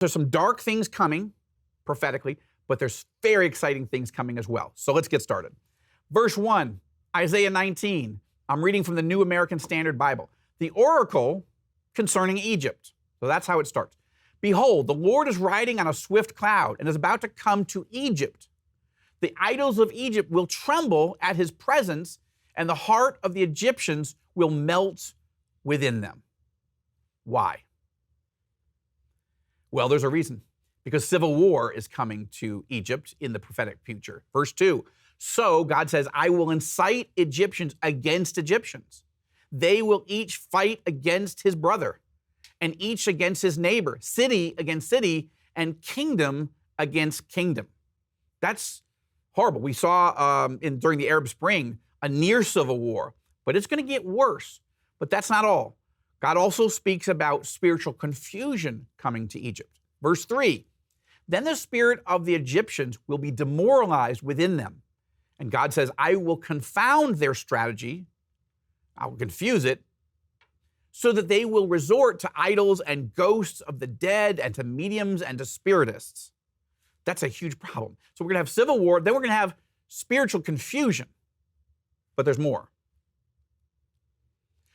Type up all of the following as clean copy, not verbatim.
There's some dark things coming prophetically, but there's very exciting things coming as well. So let's get started. Verse 1, Isaiah 19. I'm reading from the New American Standard Bible. The oracle concerning Egypt. So that's how it starts. Behold, the Lord is riding on a swift cloud and is about to come to Egypt. The idols of Egypt will tremble at his presence, and the heart of the Egyptians will melt within them. Why? Well, there's a reason. Because civil war is coming to Egypt in the prophetic future. Verse 2, so God says, I will incite Egyptians against Egyptians. They will each fight against his brother, and each against his neighbor, city against city, and kingdom against kingdom. That's horrible. We saw during the Arab Spring a near civil war, but it's going to get worse. But that's not all. God also speaks about spiritual confusion coming to Egypt. Verse 3, then the spirit of the Egyptians will be demoralized within them. And God says, I will confound their strategy, I will confuse it, so that they will resort to idols and ghosts of the dead and to mediums and to spiritists. That's a huge problem. So we're going to have civil war, then we're going to have spiritual confusion. But there's more.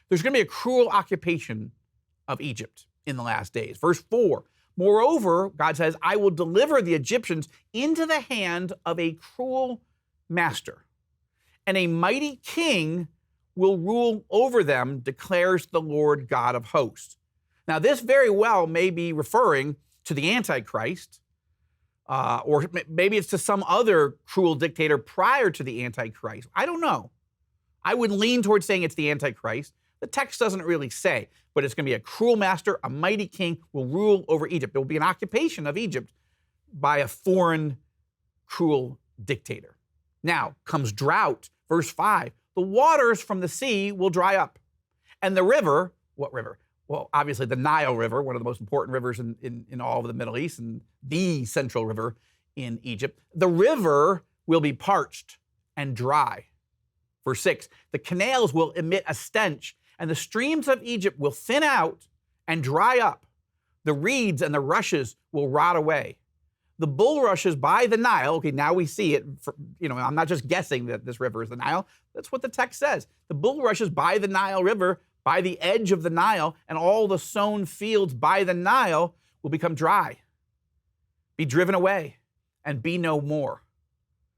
There's going to be a cruel occupation of Egypt in the last days. Verse 4, moreover, God says, I will deliver the Egyptians into the hand of a cruel master, and a mighty king will rule over them, declares the Lord God of hosts. Now, this very well may be referring to the Antichrist, or maybe it's to some other cruel dictator prior to the Antichrist. I don't know. I would lean towards saying it's the Antichrist. The text doesn't really say, but it's going to be a cruel master, a mighty king will rule over Egypt. There will be an occupation of Egypt by a foreign, cruel dictator. Now comes drought. Verse 5, the waters from the sea will dry up. And the river, what river? Well, obviously the Nile River, one of the most important rivers in all of the Middle East, and the central river in Egypt. The river will be parched and dry. Verse 6, the canals will emit a stench, and the streams of Egypt will thin out and dry up. The reeds and the rushes will rot away. The bulrushes by the Nile, okay, now we see it, I'm not just guessing that this river is the Nile. That's what the text says. The bulrushes by the Nile River, by the edge of the Nile, and all the sown fields by the Nile will become dry, be driven away, and be no more.